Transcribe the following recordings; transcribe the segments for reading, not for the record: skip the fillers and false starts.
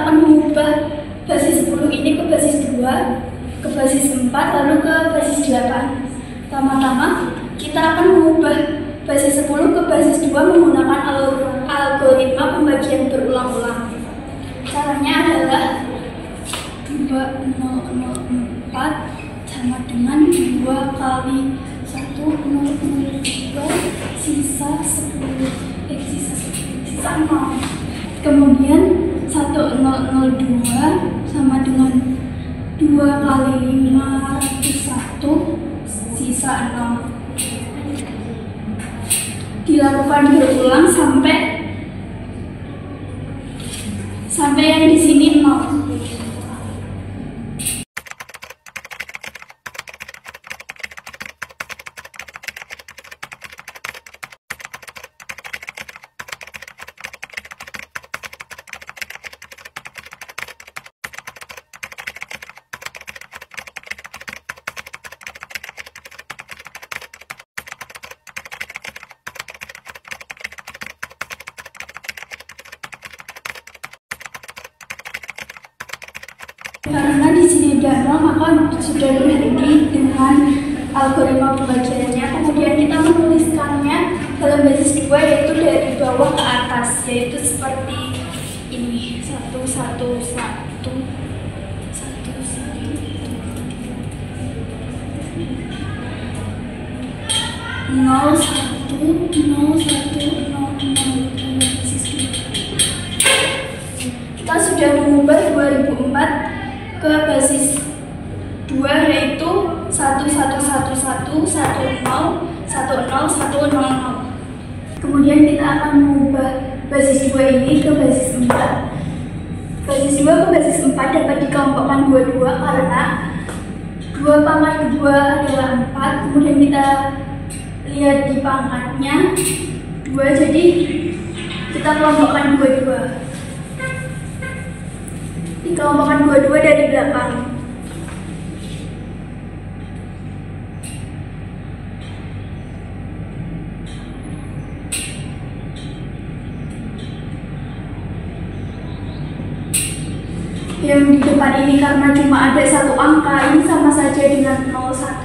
akan mengubah basis 10 ini ke basis 2, ke basis 4, lalu ke basis 8. Pertama-tama kita akan mengubah basis 10 ke basis 2 menggunakan algoritma pembagian berulang-ulang. Caranya adalah 2004 sama dengan 2 kali 1002 sisa 10, sisa 0. Kemudian 1002 sama dengan 2 kali 501 sisa 0. Dilakukan berulang sampai yang di sini 0. Karena di sini udah 0, maka sudah berhenti dengan algoritma pembagiannya. Kemudian kita menuliskannya dalam basis 2, yaitu dari bawah ke atas, yaitu seperti ini: 1 1 1 1 1 1 0 1 0 1 0 0 basis 2. Kita sudah mengubah 2004 ke basis 2, yaitu 1 1 1 1 1 0 1 0 1 0 0. Kemudian kita akan mengubah basis 2 ini ke basis 4. Basis 2 ke basis 4 dapat dikelompokkan 2 karena 2 pangkat 2 adalah 4. Kemudian kita lihat di pangkatnya 2, jadi kita kelompokkan 2. Dikelompokkan 2 dari belakang. Yang di depan ini karena cuma ada satu angka, ini sama saja dengan 01.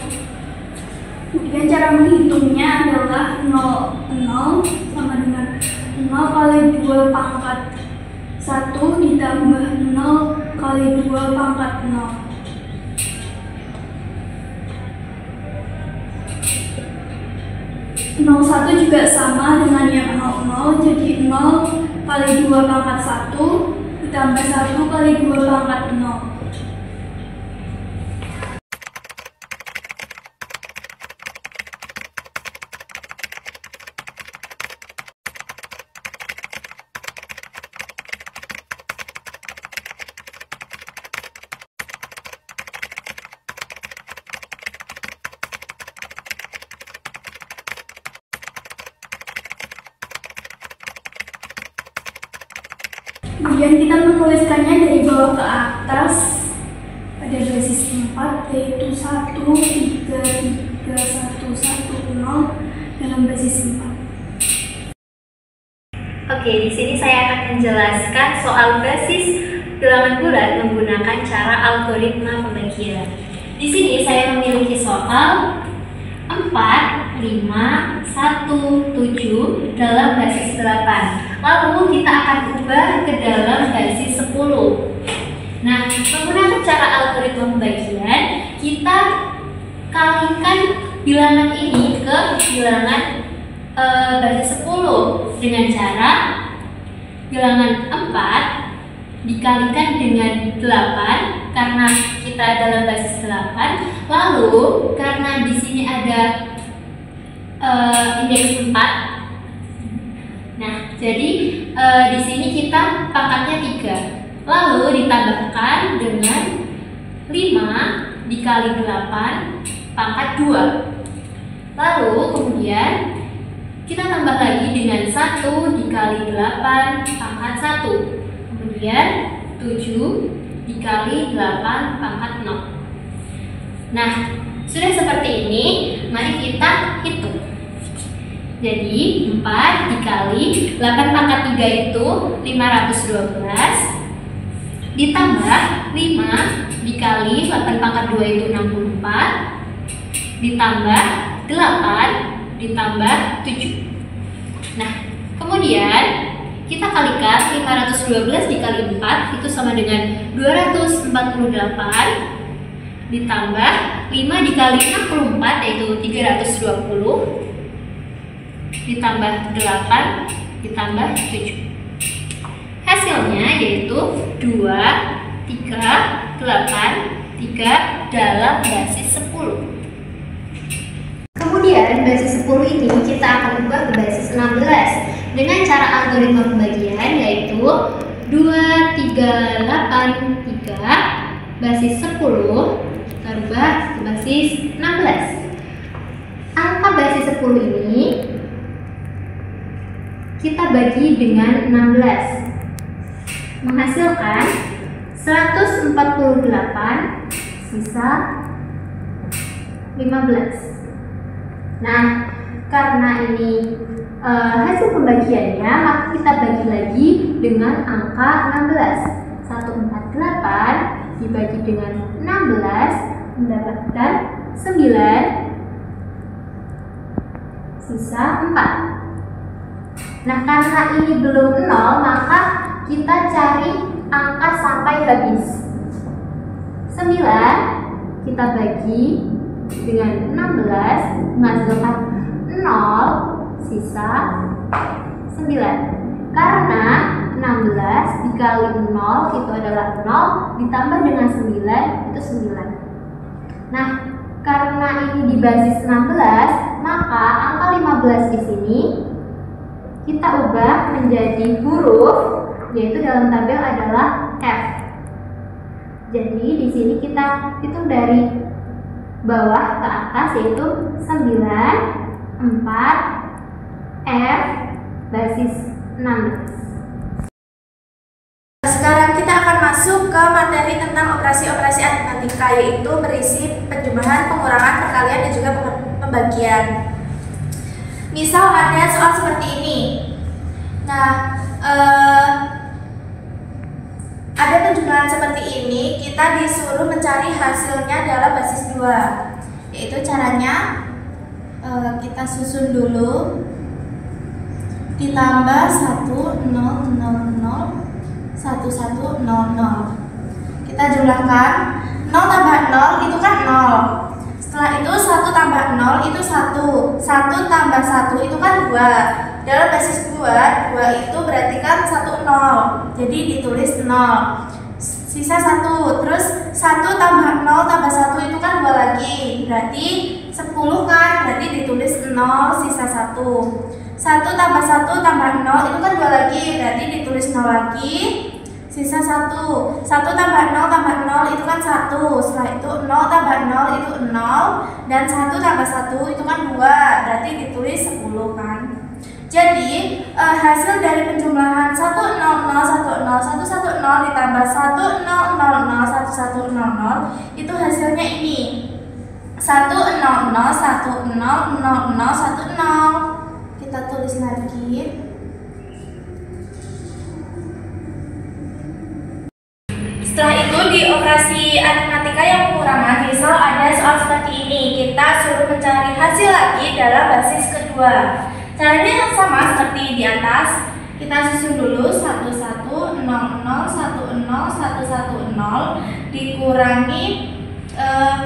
Kemudian cara menghitungnya adalah 0 sama dengan 0 kali 2 pangkat 1 ditambah 0 kali 2 pangkat 0. Nol 1 juga sama dengan yang 00, jadi 0 kali 2 pangkat 1 ditambah 1 kali 2 pangkat 0. Kemudian kita menuliskannya dari bawah ke atas pada basis 4, yaitu 1 3 3 1 1 0 dalam basis 4. Oke, di sini saya akan menjelaskan soal basis bilangan bulat menggunakan cara algoritma pembagian. Di sini saya memiliki soal 4, 5, 1, 7 dalam basis 8. Lalu kita akan ubah ke dalam basis 10. Nah, menggunakan cara algoritma pembagian, kita kalikan bilangan ini ke bilangan basis 10 dengan cara bilangan 4 dikalikan dengan 8 karena kita dalam basis 8. Lalu karena di sini ada indeks 4. Nah, jadi di sini kita pangkatnya 3. Lalu ditambahkan dengan 5 dikali 8 pangkat 2. Lalu kemudian kita tambah lagi dengan 1 dikali 8 pangkat 1. Kemudian 7 dikali 8 pangkat 0. Nah, sudah seperti ini, mari kita hitung. Jadi 4 dikali 8 pangkat 3 itu 512. ditambah 5 dikali 8 pangkat 2 itu 64, ditambah 8 ditambah 7. Nah, kemudian kita kalikan 512 dikali 4 itu sama dengan 248, ditambah 5 dikali 64 yaitu 320, ditambah 8 ditambah 7. Hasilnya yaitu 2, 3, 8, 3 dalam basis 10. Kemudian basis 10 ini kita akan ubah ke basis 16 dengan cara algoritma pembagian, yaitu 2, 3, 8, 3 basis 10 kita ubah ke basis 16. Angka basis 10 ini kita bagi dengan 16, menghasilkan 148 sisa 15. Nah, karena ini hasil pembagiannya, maka kita bagi lagi dengan angka 16. 148 dibagi dengan 16 mendapatkan 9 sisa 4. Nah, karena ini belum 0, maka kita cari angka sampai habis. 9 kita bagi dengan 16 menghasilkan 0 sisa 9. Karena 16 dikali 0 itu adalah 0, ditambah dengan 9 itu 9. Nah, karena ini di basis 16, maka angka 15 di sini kita ubah menjadi huruf, yaitu dalam tabel adalah F. Jadi di sini kita hitung dari bawah ke atas, yaitu 9, 4, F, basis 16. Sekarang kita akan masuk ke materi tentang operasi-operasi aritmatika, yaitu berisi penjumlahan, pengurangan, perkalian, dan juga pembagian. Misal ada soal seperti ini. Nah, ada penjumlahan seperti ini, kita disuruh mencari hasilnya dalam basis 2. Yaitu caranya kita susun dulu, ditambah 1, 0, 0, 0, 1, 1, 0, 0. Kita jumlahkan, 0 tambah 0 itu kan 0. Setelah itu 1 tambah 0 itu 1. 1 tambah 1 itu kan 2. Dalam basis 2 itu berarti kan 1, 0. Jadi ditulis 0. Sisa 1. Terus 1 tambah 0 tambah 1 itu kan 2 lagi. Berarti 10 kan. Berarti ditulis 0 sisa 1. 1 tambah 1 tambah 0 itu kan 2 lagi. Berarti ditulis 0 lagi. Sisa 1. 1 tambah 0 tambah 0 itu kan 1. Setelah itu 0 tambah 0 itu 0. Dan 1 tambah 1 itu kan 2. Berarti ditulis 10 kan. Jadi hasil dari penjumlahan 1, 0, 0, 1, 0, 1, 1, 0 ditambah 1, 0, 0, 0, 1, 1, 0, 0 itu hasilnya ini 1, 0, 0, 1, 0, 0, 0, 1, 0. Kita tulis lagi. Setelah itu di operasi aritmatika yang pengurangan, misal ada soal seperti ini, kita suruh mencari hasil lagi dalam basis kedua. Caranya yang sama seperti di atas. Kita susun dulu 1, 1, 0, 0, 1, 0, 1, 1, 0 dikurangi 1,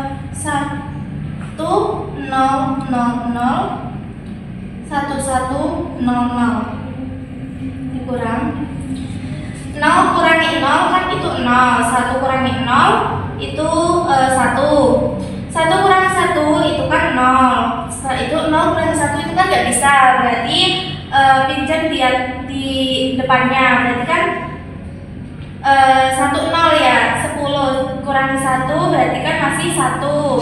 0, 0, 0, 1, 1, 0, 0 dikurang 0 kurangi 0 kan itu 0. 1 kurangi 0 itu 1. 1 kurangi 1 itu kan 0. Setelah itu 0 kurangi 1 itu kan nggak bisa. Berarti pinjam dia di depannya. Berarti kan 1, 0 ya. 10 kurangi 1 berarti kan masih 1.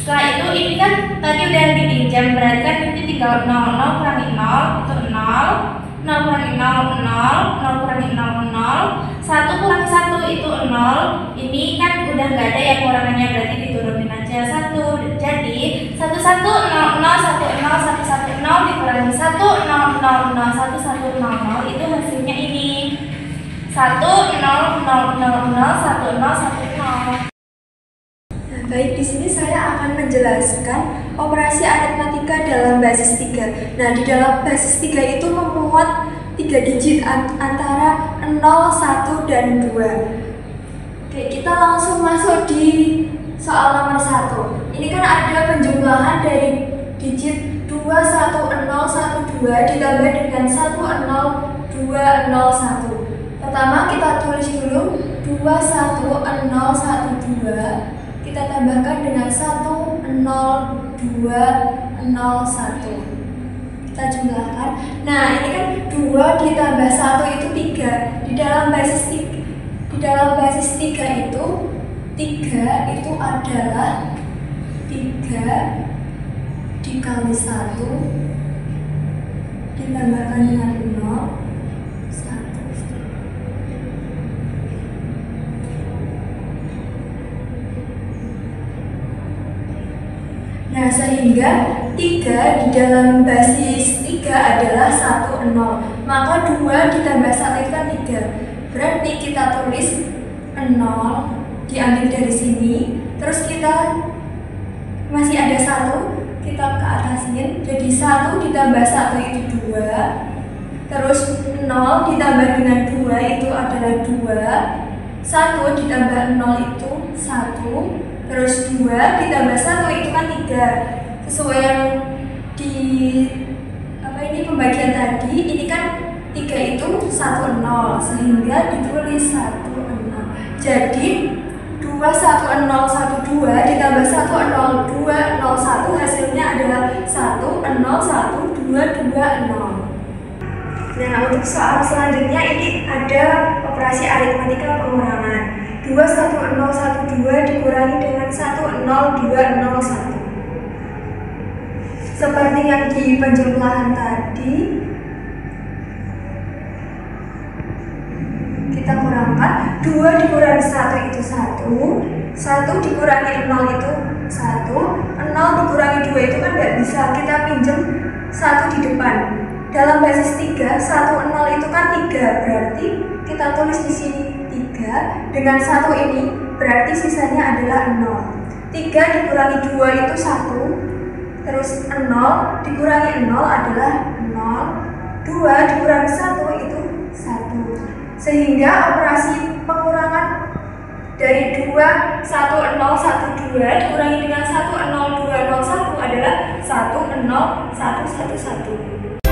Setelah itu ini kan tadi udah dipinjam. Berarti kan ini tinggal 0. 0 kurangi 0 itu 0. 0 kurangi 0, 0, 0 kurangi 0, 0, 1 kurangi 1 itu 0. Ini kan udah nggak ada yang kurangannya, berarti diturunin aja 1. Jadi 1, 1, 0, 0, 1, 0, 1, 1, 0 dikurangi 1, 0, 0, 0, 1, 1, 0, 0 itu hasilnya ini 1, 0, 0, 0, 0, Baik, di sini saya akan menjelaskan operasi aritmatika dalam basis 3. Nah, di dalam basis 3 itu memuat 3 digit antara 0, 1, dan 2. Oke, kita langsung masuk di soal nomor 1. Ini kan ada penjumlahan dari digit 2, 1, 0, 1, 2 ditambah dengan 1, 0, 2, 0, 1. Pertama kita tulis dulu 2, 1, 0, 1, 2. Kita tambahkan dengan 1, 0, 2, 0, 1. Kita jumlahkan. Nah, ini kan 2 ditambah 1 itu 3. Di dalam basis 3 itu 3 itu adalah 3 dikali 1 ditambahkan dengan 0, 1. Nah, sehingga 3 di dalam basis 3 adalah 1, 0. Maka 2 ditambah 1 itu kan 3. Berarti kita tulis 0 diambil dari sini. Terus kita masih ada 1, kita ke atasin. Jadi 1 ditambah 1 itu 2. Terus 0 ditambah dengan 2 itu adalah 2. 1 ditambah 0 itu 1. Terus 2 ditambah 1 itu kan 3. Sesuai yang di pembagian tadi, ini kan 3 itu 1, 0, sehingga ditulis 1, 0. Jadi 2, 1, 0, 1, 2 ditambah 1, 0, 2, 0, 1 hasilnya adalah 1, 0, 1, 2, 2, 0. Nah, untuk soal selanjutnya ini ada operasi aritmatika pengurangan. 2, 1, 0, 1, 2 dikurangi dengan 1, 0, 2, 0, 1. Seperti yang di penjumlahan tadi, kita kurangkan. 2 dikurangi 1 itu 1. 1 dikurangi 0 itu 1. 0 dikurangi 2 itu kan nggak bisa, kita pinjem 1 di depan. Dalam basis 3, 1, 0 itu kan 3, berarti kita tulis di sini 3. Dengan 1 ini berarti sisanya adalah 0. 3 dikurangi 2 itu 1. Terus 0 dikurangi 0 adalah 0. 2 dikurangi 1 itu 1. Sehingga operasi pengurangan dari 2, 1, 0, 1, 2 dikurangi dengan 1, 0, 2, 0, 1 adalah 1, 0, 1, 1, 1.